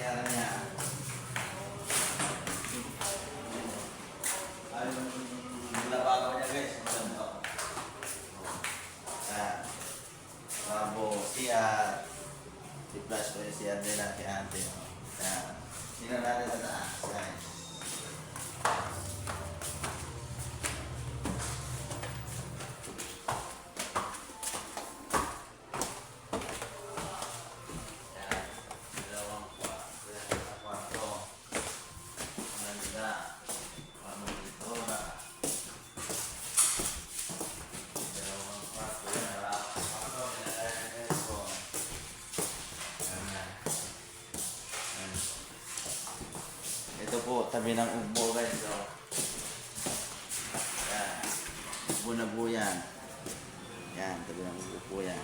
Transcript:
CR niya. Yung lababo niya guys, maganda. Yan. Lababo, CR. I-flash ko yung CR nila kay ate. Yan. Sino natin sa taas, guys. Ito po, tabi ng ubo guys. So, yan. Ubo na po yan. Yan, tabi ng ubo po yan.